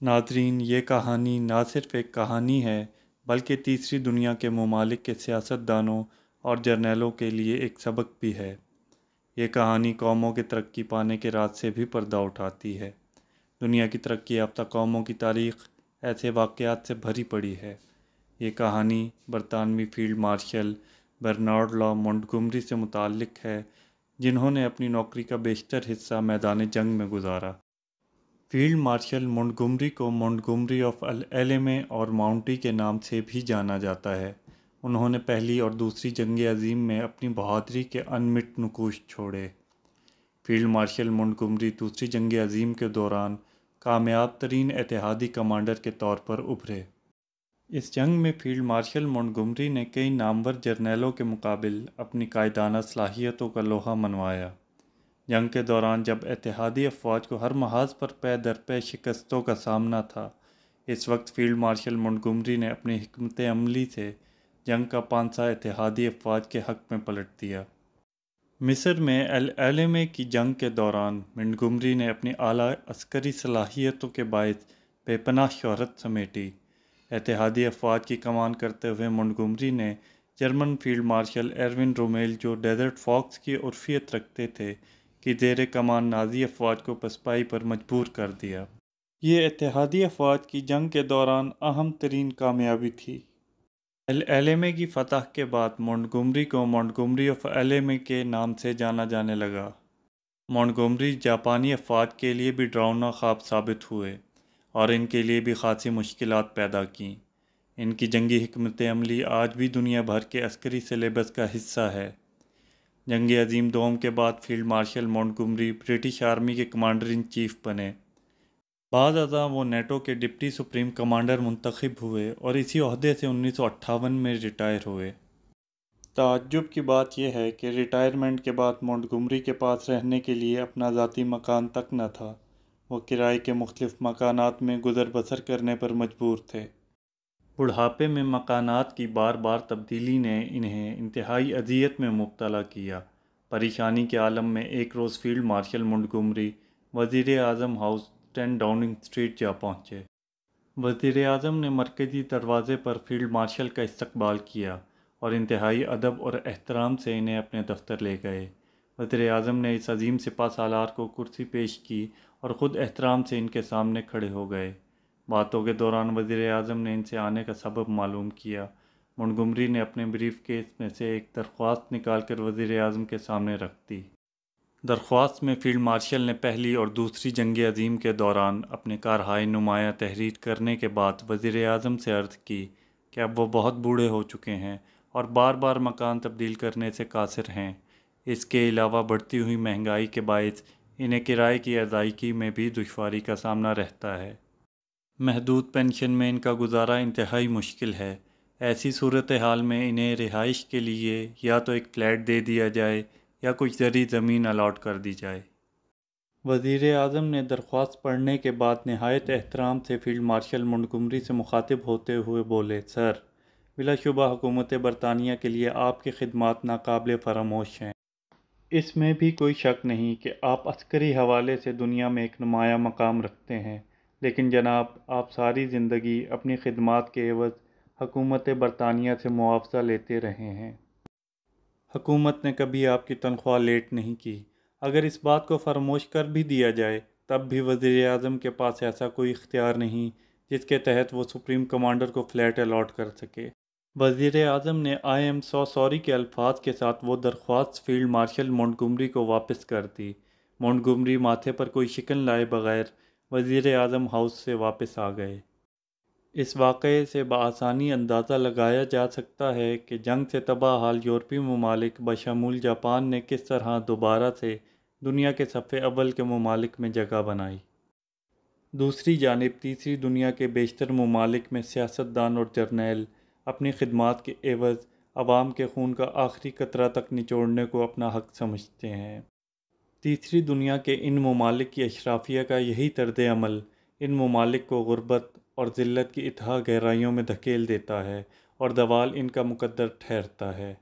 ناظرین، یہ کہانی نہ صرف ایک کہانی ہے بلکہ تیسری دنیا کے ممالک کے سیاستدانوں اور جرنیلوں کے لیے ایک سبق بھی ہے۔ یہ کہانی قوموں کے ترقی پانے کے راز سے بھی پردہ اٹھاتی ہے۔ دنیا کی ترقی یافتہ قوموں کی تاریخ ایسے واقعات سے بھری پڑی ہے۔ یہ کہانی برطانوی فیلڈ مارشل برنارڈ لا مونٹگومری سے متعلق ہے، جنہوں نے اپنی نوکری کا بیشتر حصہ میدان جنگ میں گزارا۔ فیلڈ مارشل مونٹگومری کو مونٹگومری آف العلمے اور ماؤنٹی کے نام سے بھی جانا جاتا ہے۔ انہوں نے پہلی اور دوسری جنگ عظیم میں اپنی بہادری کے انمٹ نقوش چھوڑے۔ فیلڈ مارشل مونٹگومری دوسری جنگ عظیم کے دوران کامیاب ترین اتحادی کمانڈر کے طور پر ابھرے۔ اس جنگ میں فیلڈ مارشل مونٹگومری نے کئی نامور جرنیلوں کے مقابل اپنی قائدانہ صلاحیتوں کا لوہا منوایا۔ جنگ کے دوران جب اتحادی افواج کو ہر محاذ پر پے در پے شکستوں کا سامنا تھا، اس وقت فیلڈ مارشل مونٹگومری نے اپنی حکمت عملی سے جنگ کا پانسہ اتحادی افواج کے حق میں پلٹ دیا۔ مصر میں العلمے کی جنگ کے دوران مونٹگومری نے اپنی اعلیٰ عسکری صلاحیتوں کے باعث بے پناہ شہرت سمیٹی۔ اتحادی افواج کی کمان کرتے ہوئے مونٹگومری نے جرمن فیلڈ مارشل ایروین رومیل، جو ڈیزرٹ فاکس کی عرفیت رکھتے تھے، کی زیر کمان نازی افواج کو پسپائی پر مجبور کر دیا۔ یہ اتحادی افواج کی جنگ کے دوران اہم ترین کامیابی تھی۔ العلمے کی فتح کے بعد مونٹگومری کو مونٹگومری آف العلمے کے نام سے جانا جانے لگا۔ مونٹگومری جاپانی افواج کے لیے بھی ڈراؤنا خواب ثابت ہوئے اور ان کے لیے بھی خاصی مشکلات پیدا کیں۔ ان کی جنگی حکمت عملی آج بھی دنیا بھر کے عسکری سلیبس کا حصہ ہے۔ جنگ عظیم دوم کے بعد field marshal Montgomery British army کے کمانڈر ان چیف بنے۔ بعد ازاں وہ نیٹو کے ڈپٹی سپریم کمانڈر منتخب ہوئے اور اسی عہدے سے 1958 میں ریٹائر ہوئے۔ تعجب کی بات یہ ہے کہ ریٹائرمنٹ کے بعد مونٹگومری کے پاس رہنے کے لیے اپنا ذاتی مکان تک نہ تھا۔ وہ کرائے کے مختلف مکانات میں گزر بسر کرنے پر مجبور تھے۔ بڑھاپے میں مکانات کی بار بار تبدیلی نے انہیں انتہائی اذیت میں مبتلا کیا۔ پریشانی کے عالم میں ایک روز فیلڈ مارشل مونٹگومری وزیر اعظم ہاؤس 10 ڈاؤننگ اسٹریٹ جا پہنچے۔ وزیر اعظم نے مرکزی دروازے پر فیلڈ مارشل کا استقبال کیا اور انتہائی ادب اور احترام سے انہیں اپنے دفتر لے گئے۔ وزیر اعظم نے اس عظیم سپہ سالار کو کرسی پیش کی اور خود احترام سے ان کے سامنے کھڑے ہو گئے۔ باتوں کے دوران وزیر اعظم نے ان سے آنے کا سبب معلوم کیا۔ مونٹگومری نے اپنے بریف کیس میں سے ایک درخواست نکال کر وزیر اعظم کے سامنے رکھ دی۔ درخواست میں فیلڈ مارشل نے پہلی اور دوسری جنگ عظیم کے دوران اپنے کارہائے نمایاں تحریر کرنے کے بعد وزیر اعظم سے عرض کی کہ اب وہ بہت بوڑھے ہو چکے ہیں اور بار بار مکان تبدیل کرنے سے قاصر ہیں۔ اس کے علاوہ بڑھتی ہوئی مہنگائی کے باعث انہیں کرائے کی ادائیگی میں بھی دشواری کا سامنا رہتا ہے۔ محدود پنشن میں ان کا گزارا انتہائی مشکل ہے۔ ایسی صورتحال میں انہیں رہائش کے لیے یا تو ایک فلیٹ دے دیا جائے یا کچھ زرعی زمین الاٹ کر دی جائے۔ وزیر اعظم نے درخواست پڑھنے کے بعد نہایت احترام سے فیلڈ مارشل مونٹگومری سے مخاطب ہوتے ہوئے بولے، سر، بلا شبہ حکومت برطانیہ کے لیے آپ کی خدمات ناقابل فراموش ہیں۔ اس میں بھی کوئی شک نہیں کہ آپ عسکری حوالے سے دنیا میں ایک نمایاں مقام رکھتے ہیں، لیکن جناب، آپ ساری زندگی اپنی خدمات کے عوض حکومت برطانیہ سے معاوضہ لیتے رہے ہیں۔ حکومت نے کبھی آپ کی تنخواہ لیٹ نہیں کی۔ اگر اس بات کو فراموش کر بھی دیا جائے تب بھی وزیر اعظم کے پاس ایسا کوئی اختیار نہیں جس کے تحت وہ سپریم کمانڈر کو فلیٹ الاٹ کر سکے۔ وزیر اعظم نے "آئی ایم سو سوری" کے الفاظ کے ساتھ وہ درخواست فیلڈ مارشل مونٹگومری کو واپس کر دی۔ مونٹگومری ماتھے پر کوئی شکن لائے بغیر وزیر اعظم ہاؤس سے واپس آ گئے۔ اس واقعے سے بآسانی اندازہ لگایا جا سکتا ہے کہ جنگ سے تباہ حال یورپی ممالک بشمول جاپان نے کس طرح دوبارہ سے دنیا کے صف اول کے ممالک میں جگہ بنائی۔ دوسری جانب تیسری دنیا کے بیشتر ممالک میں سیاستدان اور جرنیل اپنی خدمات کے عوض عوام کے خون کا آخری قطرہ تک نچوڑنے کو اپنا حق سمجھتے ہیں۔ تیسری دنیا کے ان ممالک کی اشرافیہ کا یہی طرز عمل ان ممالک کو غربت اور ذلت کی اتھاہ گہرائیوں میں دھکیل دیتا ہے اور زوال ان کا مقدر ٹھہرتا ہے۔